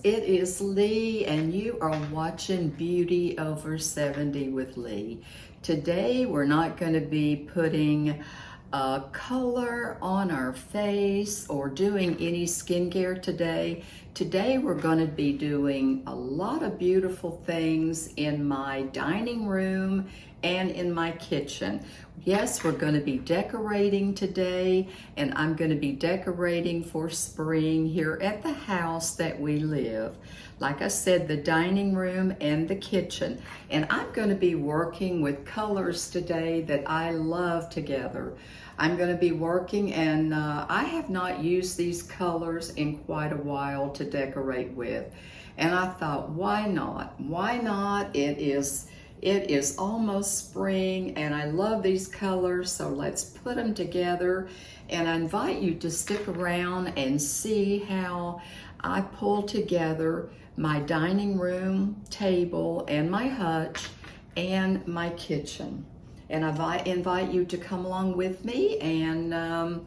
it is Lee, and you are watching Beauty Over 70 with Lee. Today, we're not going to be putting color on our face or doing any skincare today. Today, we're going to be doing a lot of beautiful things in my dining room and in my kitchen. Yes, we're going to be decorating today, and I'm going to be decorating for spring here at the house that we live. Like I said, the dining room and the kitchen. And I'm going to be working with colors today that I love together. I'm going to be working, and I have not used these colors in quite a while to decorate with. And I thought, why not? Why not? It is almost spring, and I love these colors, so let's put them together. And I invite you to stick around and see how I pull together my dining room table and my hutch and my kitchen. And I invite you to come along with me, and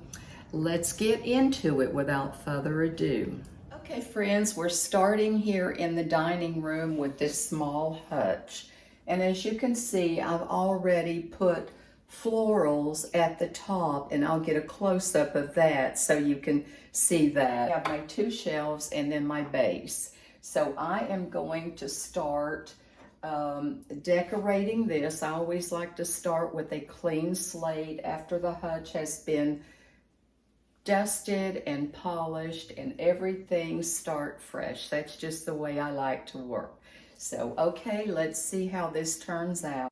let's get into it without further ado. Okay, friends, we're starting here in the dining room with this small hutch. And as you can see, I've already put florals at the top, and I'll get a close-up of that so you can see that. I have my two shelves and then my base. So I am going to start decorating this. I always like to start with a clean slate after the hutch has been dusted and polished and everything start fresh. That's just the way I like to work. So, okay, let's see how this turns out.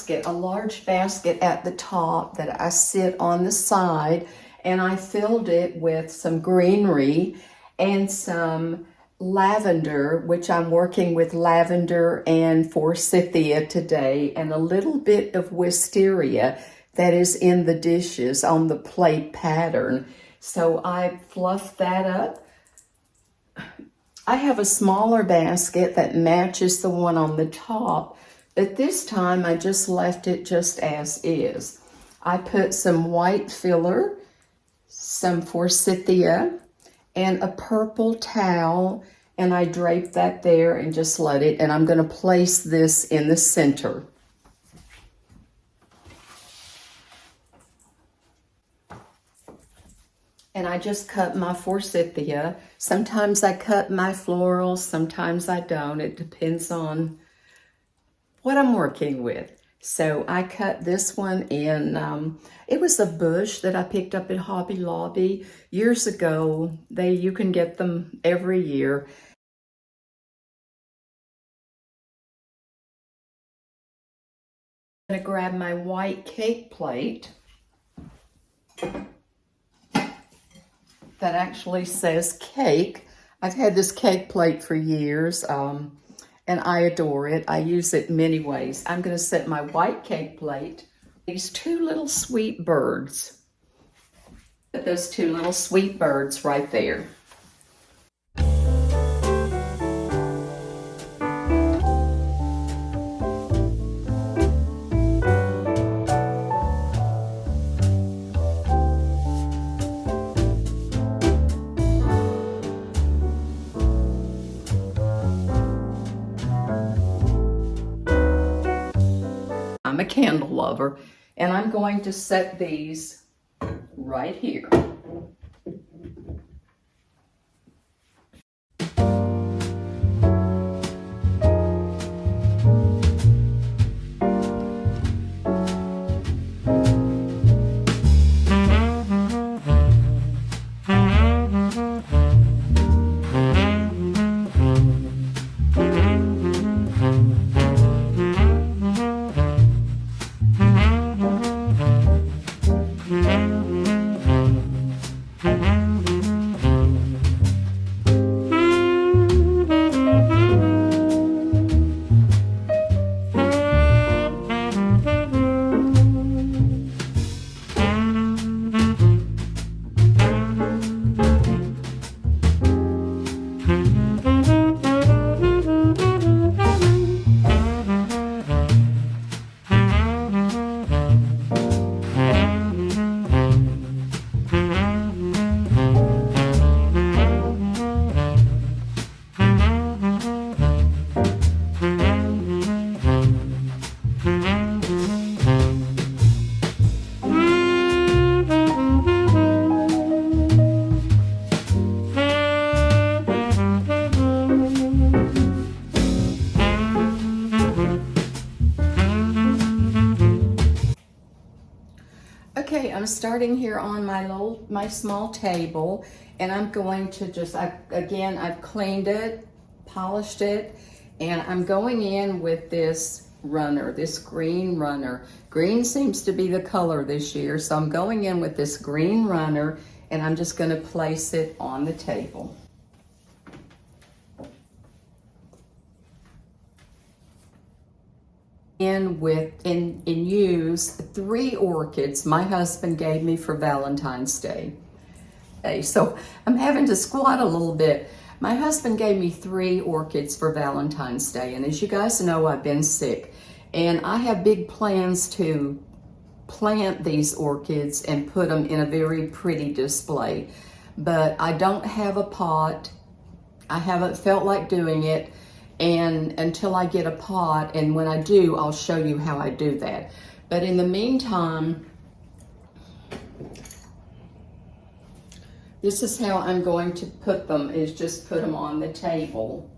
basket, a large basket at the top that I sit on the side, and I filled it with some greenery and some lavender, which I'm working with lavender and forsythia today, and a little bit of wisteria that is in the dishes on the plate pattern. So I fluffed that up. I have a smaller basket that matches the one on the top, but this time I just left it just as is. I put some white filler, some forsythia, and a purple towel, and I draped that there and just let it, and I'm going to place this in the center. And I just cut my forsythia. Sometimes I cut my florals, sometimes I don't. It depends on what I'm working with. So I cut this one in, it was a bush that I picked up at Hobby Lobby years ago. You can get them every year. I'm gonna grab my white cake plate that actually says cake. I've had this cake plate for years, and I adore it. I use it many ways. I'm going to set my white cake plate, these two little sweet birds. Put those two little sweet birds right there. I'm a candle lover, and I'm going to set these right here. Okay, I'm starting here on my small table, and I'm going to just, again, I've cleaned it, polished it, and I'm going in with this runner, this green runner. Green seems to be the color this year, so I'm going in with this green runner, and I'm just going to place it on the table. And use 3 orchids my husband gave me for Valentine's Day. Okay, so I'm having to squat a little bit. My husband gave me 3 orchids for Valentine's Day, and as you guys know, I've been sick, and I have big plans to plant these orchids and put them in a very pretty display, but I don't have a pot. I haven't felt like doing it, and until I get a pot, and when I do, I'll show you how I do that. But in the meantime, this is how I'm going to put them, is just put them on the table.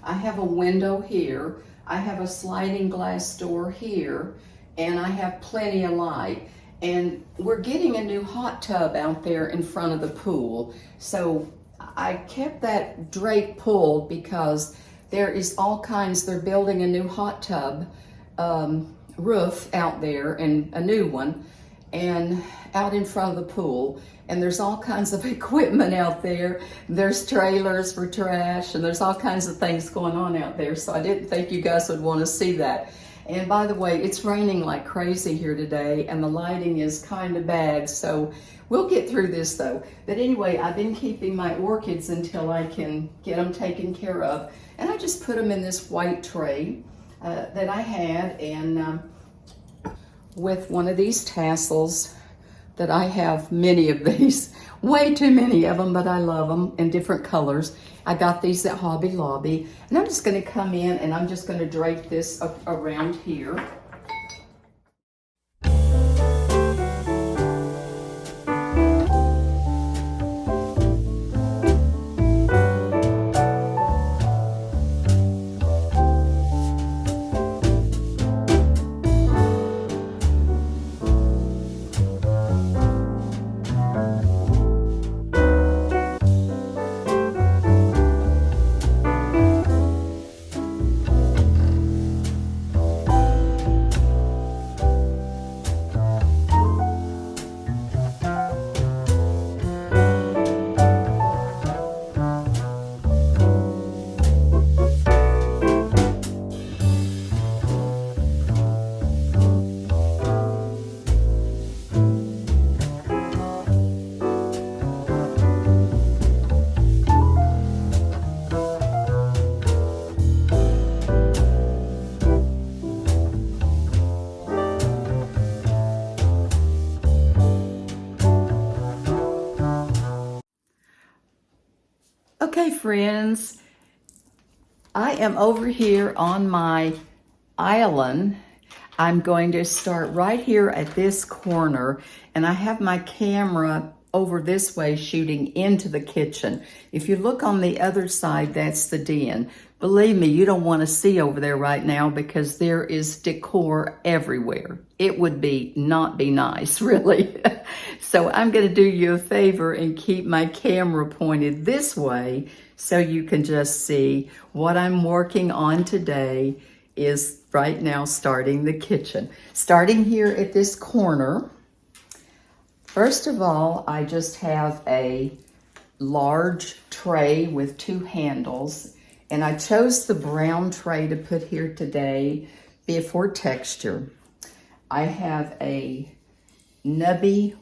I have a window here, I have a sliding glass door here, and I have plenty of light. And we're getting a new hot tub out there in front of the pool. So I kept that drape pulled because there is all kinds. They're building a new hot tub roof out there, and a new one, and out in front of the pool. And there's all kinds of equipment out there. There's trailers for trash, and there's all kinds of things going on out there. So I didn't think you guys would want to see that. And by the way, it's raining like crazy here today, and the lighting is kind of bad. So we'll get through this though. But anyway, I've been keeping my orchids until I can get them taken care of. And I just put them in this white tray that I had, and with one of these tassels that I have many of these, way too many of them, but I love them in different colors. I got these at Hobby Lobby, and I'm just gonna come in and I'm just gonna drape this around here. Okay, friends, I am over here on my island. I'm going to start right here at this corner, and I have my camera over this way shooting into the kitchen. If you look on the other side, that's the den. Believe me, you don't want to see over there right now because there is decor everywhere. It would not be nice, really. So I'm going to do you a favor and keep my camera pointed this way so you can just see what I'm working on today is right now starting the kitchen. Starting here at this corner, first of all, I just have a large tray with 2 handles, and I chose the brown tray to put here today for texture. I have a Nubby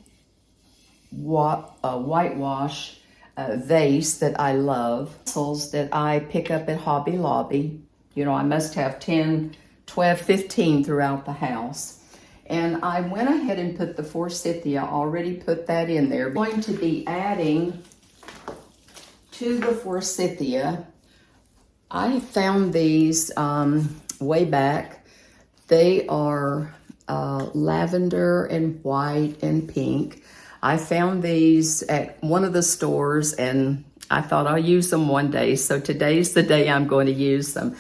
whitewash vase that I love. Pencils that I pick up at Hobby Lobby. You know, I must have 10, 12, 15 throughout the house. And I went ahead and put the forsythia, already put that in there. I'm going to be adding to the forsythia. I found these way back. They are lavender and white and pink. I found these at one of the stores, and I thought I'll use them one day. So today's the day I'm going to use them.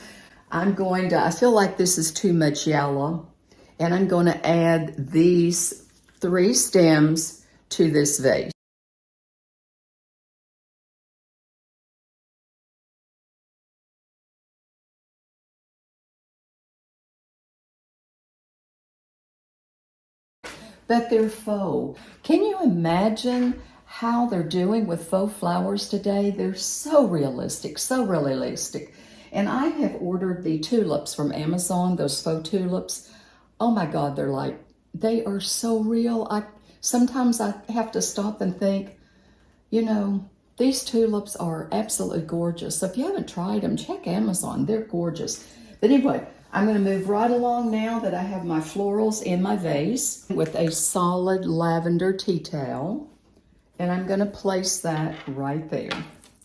I feel like this is too much yellow, and I'm going to add these 3 stems to this vase. But they're faux. Can you imagine how they're doing with faux flowers today? They're so realistic, so realistic. And I have ordered the tulips from Amazon, those faux tulips. Oh my God, they are so real. Sometimes I have to stop and think, you know, these tulips are absolutely gorgeous. So if you haven't tried them, check Amazon. They're gorgeous. But anyway, I'm going to move right along now that I have my florals in my vase with a solid lavender tea towel. And I'm going to place that right there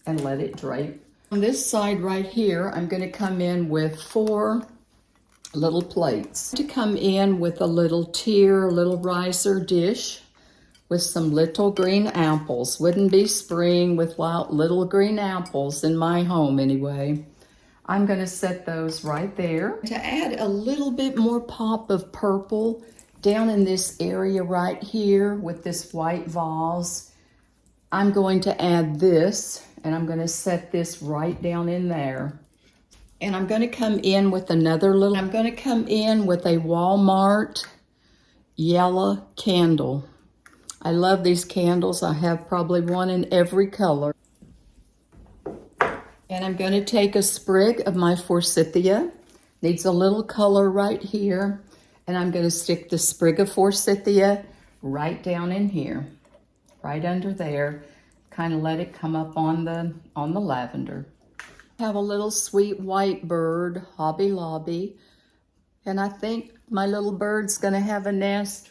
and let it drape. On this side right here, I'm going to come in with 4 little plates. To come in with a little little riser dish with some little green apples. Wouldn't be spring without little green apples in my home anyway. I'm going to set those right there. To add a little bit more pop of purple down in this area right here with this white vase, I'm going to add this, and I'm going to set this right down in there. And I'm going to come in with I'm going to come in with a Walmart yellow candle. I love these candles. I have probably one in every color. And I'm going to take a sprig of my forsythia. Needs a little color right here. And I'm going to stick the sprig of forsythia right down in here, right under there. Kind of let it come up on the lavender. Have a little sweet white bird, Hobby Lobby. And I think my little bird's going to have a nest,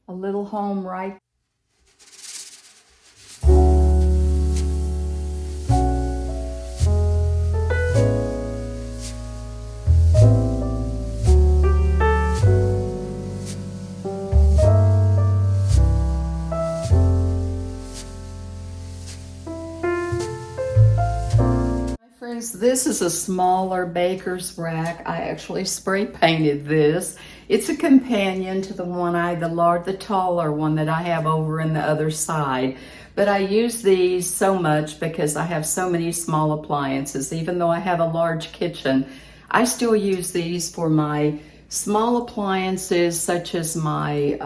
a little home right. Friends, this is a smaller baker's rack. I actually spray painted this. It's a companion to the the taller one that I have over in the other side. But I use these so much because I have so many small appliances. Even though I have a large kitchen, I still use these for my small appliances such as my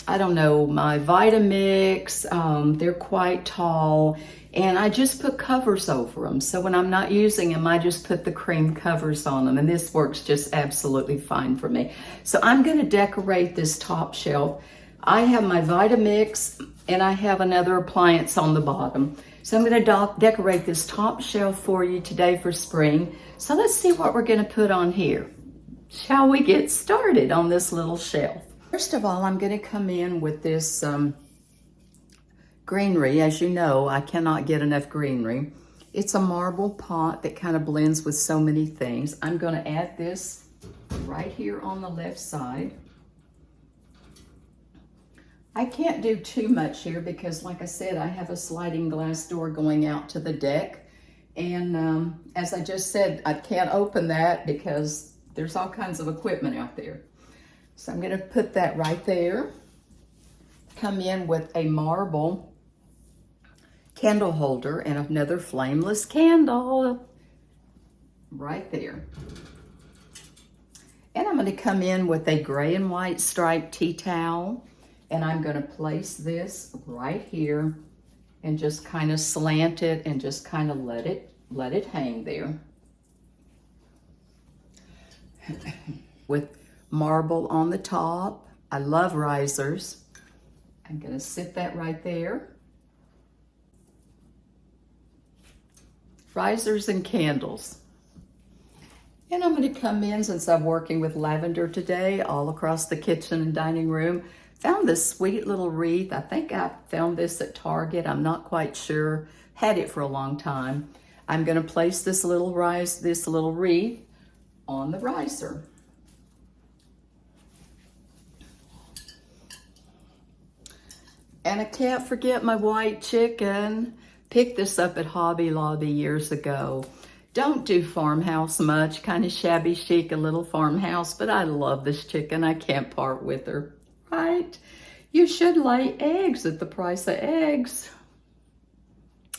I don't know, my Vitamix. They're quite tall, and I just put covers over them. So when I'm not using them, I just put the cream covers on them, and this works just absolutely fine for me. So I'm going to decorate this top shelf. I have my Vitamix, and I have another appliance on the bottom. So I'm going to decorate this top shelf for you today for spring. So let's see what we're going to put on here. Shall we get started on this little shelf? First of all, I'm going to come in with this greenery. As you know, I cannot get enough greenery. It's a marble pot that kind of blends with so many things. I'm going to add this right here on the left side. I can't do too much here because, like I said, I have a sliding glass door going out to the deck. And as I just said, I can't open that because there's all kinds of equipment out there. So I'm going to put that right there. Come in with a marble candle holder and another flameless candle right there. And I'm going to come in with a gray and white striped tea towel, and I'm going to place this right here and just kind of slant it and just kind of let it hang there. With marble on the top. I love risers. I'm going to sit that right there. Risers and candles. And I'm going to come in, since I'm working with lavender today, all across the kitchen and dining room. Found this sweet little wreath. I think I found this at Target. I'm not quite sure. Had it for a long time. I'm going to place this little wreath on the riser. And I can't forget my white chicken. Picked this up at Hobby Lobby years ago. Don't do farmhouse much, kind of shabby chic, a little farmhouse, but I love this chicken. I can't part with her, right? You should lay eggs at the price of eggs.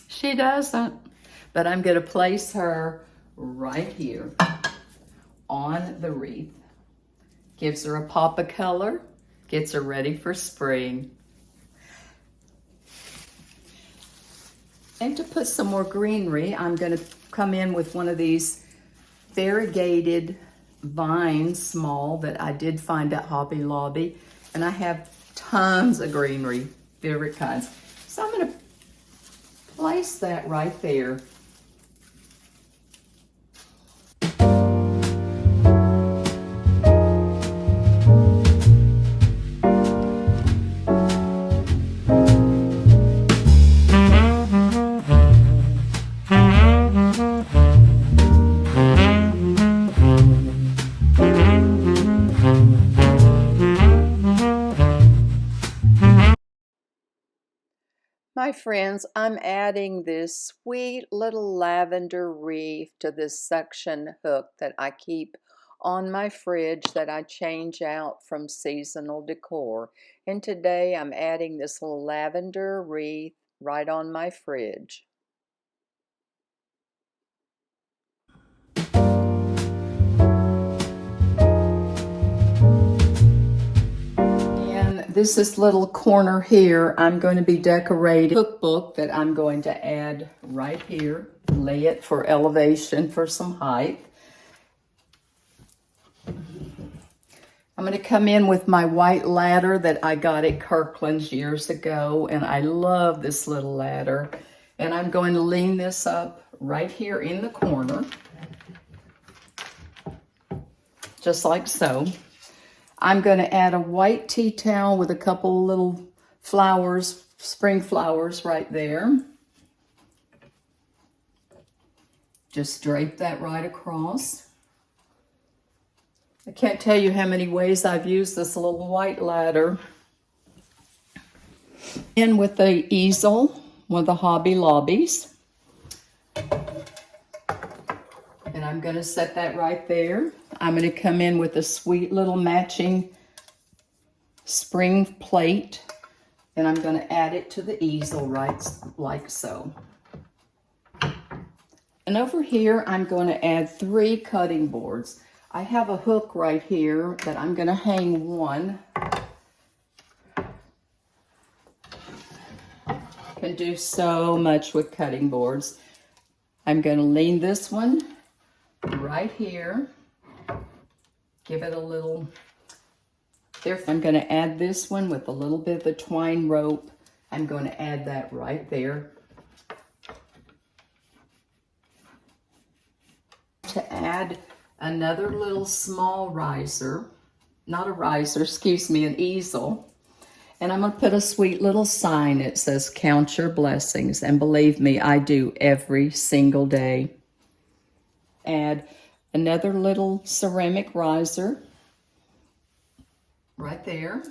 She doesn't, but I'm going to place her right here on the wreath. Gives her a pop of color, gets her ready for spring. And to put some more greenery, I'm going to come in with one of these variegated vines, small, that I did find at Hobby Lobby. And I have tons of greenery, favorite kinds. So I'm going to place that right there. My friends, I'm adding this sweet little lavender wreath to this suction hook that I keep on my fridge that I change out from seasonal decor. And today I'm adding this little lavender wreath right on my fridge. this little corner here, I'm going to be decorating a cookbook that I'm going to add right here. Lay it for elevation for some height. I'm going to come in with my white ladder that I got at Kirkland's years ago, and I love this little ladder. And I'm going to lean this up right here in the corner, just like so. I'm going to add a white tea towel with a couple little flowers, spring flowers right there. Just drape that right across. I can't tell you how many ways I've used this little white ladder. In with the easel, one of the Hobby Lobbies. And I'm going to set that right there. I'm going to come in with a sweet little matching spring plate. And I'm going to add it to the easel right like so. And over here, I'm going to add 3 cutting boards. I have a hook right here that I'm going to hang one. Can do so much with cutting boards. I'm going to lean this one right here. Give it a little. There. I'm going to add this one with a little bit of the twine rope. I'm going to add that right there. To add another little small riser, not a riser, excuse me, an easel. And I'm going to put a sweet little sign. It says, "Count your blessings." And believe me, I do every single day. Add another little ceramic riser right there.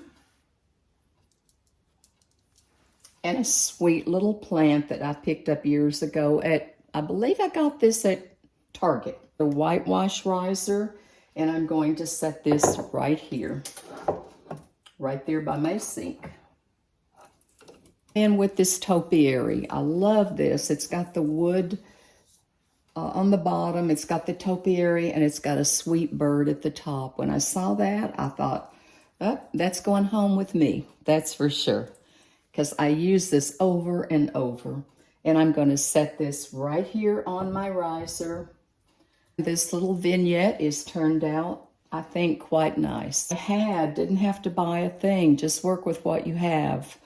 And a sweet little plant that I picked up years ago at, I believe I got this at Target. The whitewash riser, and I'm going to set this right here, right there by my sink. And with this topiary, I love this. It's got the wood on the bottom, it's got the topiary, and it's got a sweet bird at the top. When I saw that, I thought, oh, that's going home with me, that's for sure, because I use this over and over. And I'm going to set this right here on my riser. This little vignette is turned out, I think, quite nice. Didn't have to buy a thing, just work with what you have.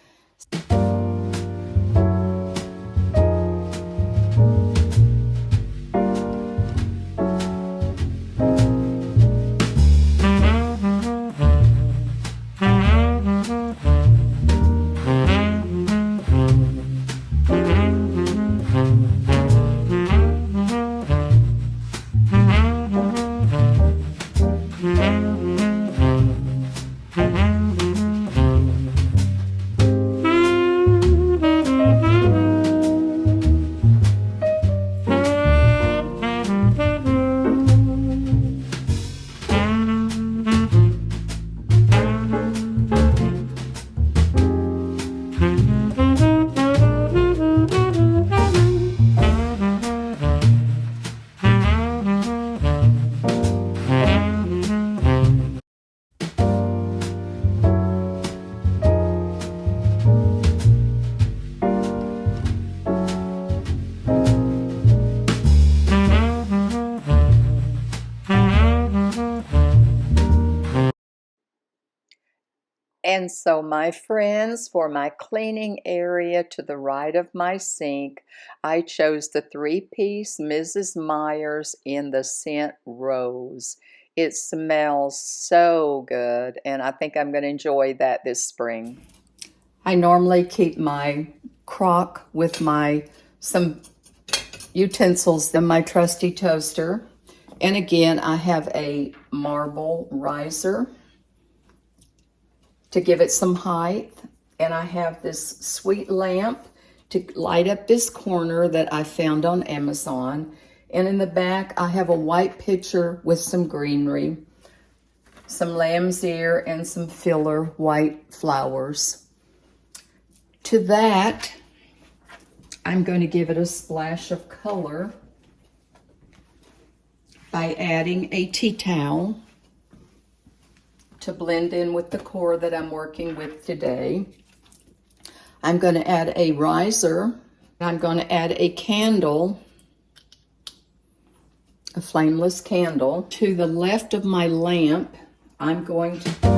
And so, my friends, for my cleaning area to the right of my sink, I chose the 3-piece Mrs. Meyer's in the scent Rose. It smells so good, and I think I'm going to enjoy that this spring. I normally keep my crock with some utensils in my trusty toaster. And again, I have a marble riser to give it some height. And I have this sweet lamp to light up this corner that I found on Amazon. And in the back, I have a white pitcher with some greenery, some lamb's ear, and some filler white flowers. To that, I'm going to give it a splash of color by adding a tea towel to blend in with the core that I'm working with today. I'm going to add a riser. I'm going to add a candle, a flameless candle. To the left of my lamp, I'm going to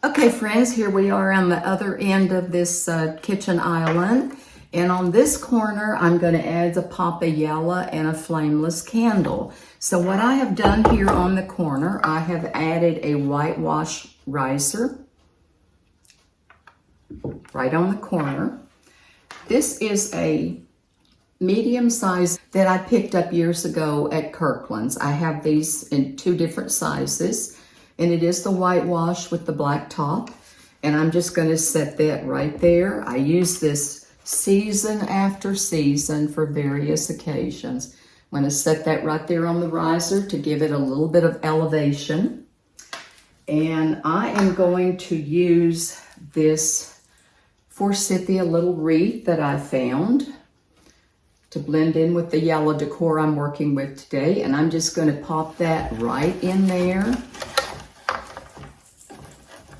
Okay friends, here we are on the other end of this kitchen island, and on this corner I'm going to add a pop of yellow and a flameless candle. So what I have done here on the corner, I have added a whitewash riser right on the corner. This is a medium size that I picked up years ago at Kirkland's. I have these in 2 different sizes. And it is the whitewash with the black top. And I'm just going to set that right there. I use this season after season for various occasions. I'm going to set that right there on the riser to give it a little bit of elevation. And I am going to use this Forsythia little wreath that I found to blend in with the yellow decor I'm working with today. And I'm just going to pop that right in there.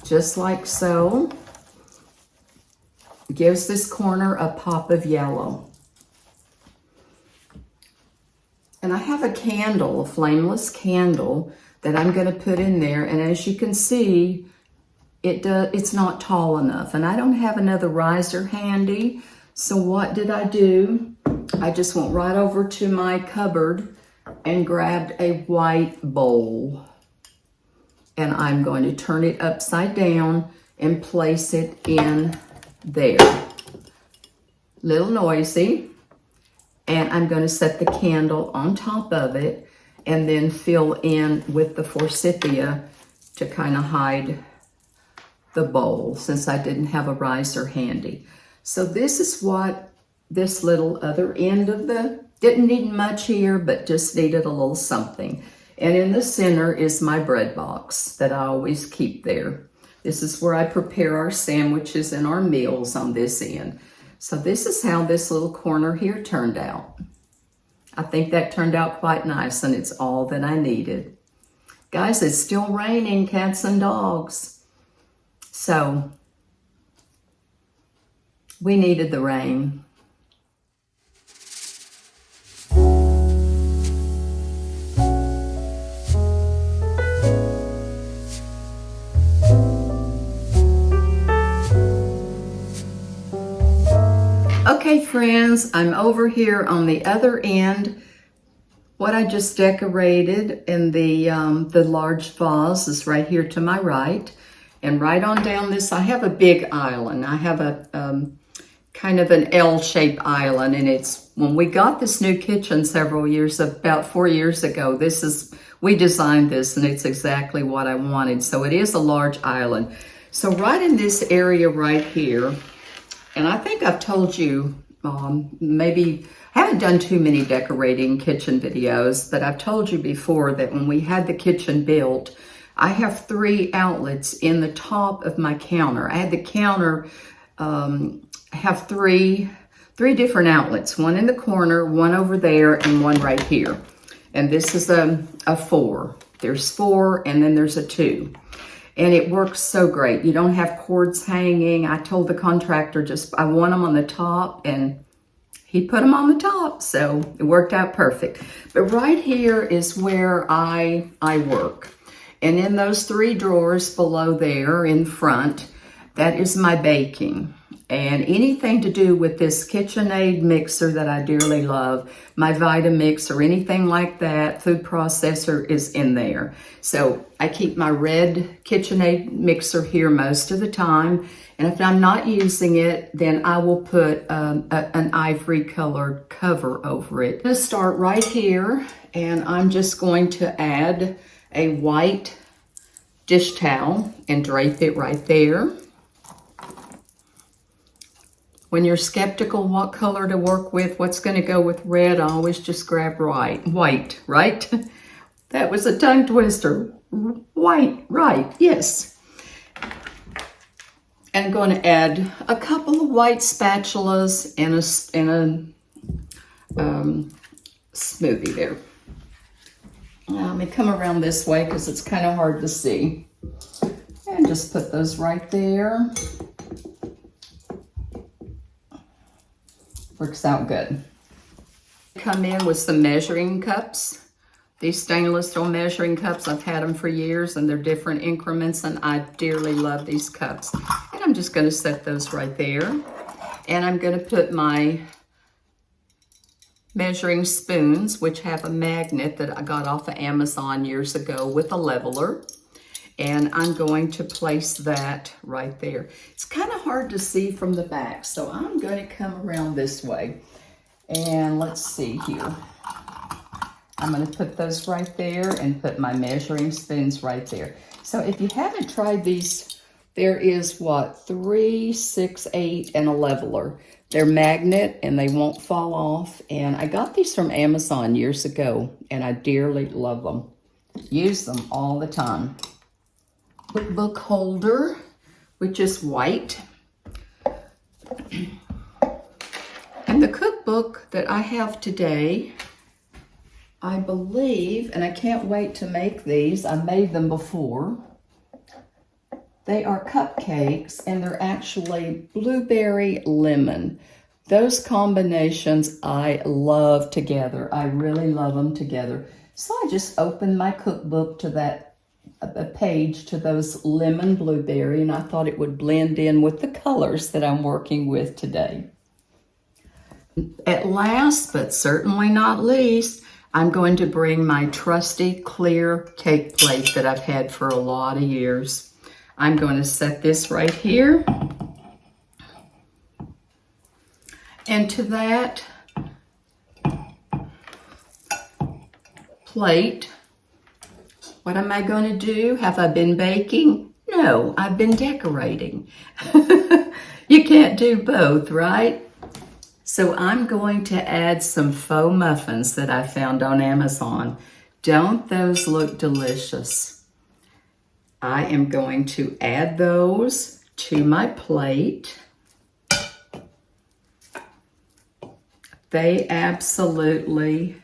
Just like so. Gives this corner a pop of yellow. And I have a candle, a flameless candle that I'm going to put in there. And as you can see, it's not tall enough. And I don't have another riser handy. So what did I do? I just went right over to my cupboard and grabbed a white bowl. And I'm going to turn it upside down and place it in there. Little noisy. And I'm going to set the candle on top of it and then fill in with the Forsythia to kind of hide the bowl since I didn't have a riser handy. So this is what this little other end of didn't need much here, but just needed a little something. And in the center is my bread box that I always keep there. This is where I prepare our sandwiches and our meals on this end. So this is how this little corner here turned out. I think that turned out quite nice, and it's all that I needed. Guys, it's still raining, cats and dogs. So we needed the rain. friends, I'm over here on the other end. What I just decorated in the large vase is right here to my right. And right on down this, I have a big island. I have a kind of an L-shaped island, and it's, when we got this new kitchen about 4 years ago, we designed this, and it's exactly what I wanted. So it is a large island. So right in this area right here, and I think I've told you, maybe, I haven't done too many decorating kitchen videos, but I've told you before that when we had the kitchen built, I have 3 outlets in the top of my counter. I had the counter have three different outlets, one in the corner, one over there, and one right here. And this is a 4. There's 4, and then there's a 2. And it works so great. You don't have cords hanging. I told the contractor I want them on the top, and he put them on the top, so it worked out perfect. But right here is where I work. And in those 3 drawers below there in front, that is my baking. And anything to do with this KitchenAid mixer that I dearly love, my Vitamix or anything like that, food processor is in there. So I keep my red KitchenAid mixer here most of the time. And if I'm not using it, then I will put an ivory colored cover over it. I'm going to start right here, and I'm just going to add a white dish towel and drape it right there. When you're skeptical what color to work with, what's going to go with red, I always just grab white, right? That was a tongue twister. White, right, yes. And I'm going to add a couple of white spatulas and a smoothie there. Let me come around this way because it's kind of hard to see. And just put those right there. Works out good. Come in with some measuring cups. These stainless steel measuring cups, I've had them for years, and they're different increments, and I dearly love these cups. And I'm just going to set those right there. And I'm going to put my measuring spoons, which have a magnet that I got off of Amazon years ago with a leveler. And I'm going to place that right there. It's kind of hard to see from the back, so I'm going to come around this way. And let's see here. I'm going to put those right there and put my measuring spoons right there. So if you haven't tried these, there is 3, 6, 8, and a leveler. They're magnet and they won't fall off. And I got these from Amazon years ago, and I dearly love them. Use them all the time. Book holder, which is white. And the cookbook that I have today, I believe, and I can't wait to make these, I made them before. They are cupcakes, and they're actually blueberry lemon. Those combinations I love together. I really love them together. So I just opened my cookbook to a page to those lemon blueberry, and I thought it would blend in with the colors that I'm working with today. At last, but certainly not least, I'm going to bring my trusty clear cake plate that I've had for a lot of years. I'm going to set this right here. And to that plate, what am I going to do? Have I been baking? No, I've been decorating. You can't do both, right? So I'm going to add some faux muffins that I found on Amazon. Don't those look delicious? I am going to add those to my plate. They absolutely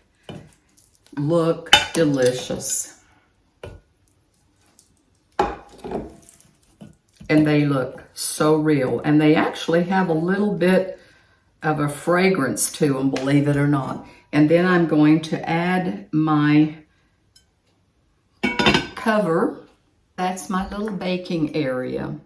look delicious. And they look so real. And they actually have a little bit of a fragrance to them, believe it or not. And then I'm going to add my cover. That's my little baking area.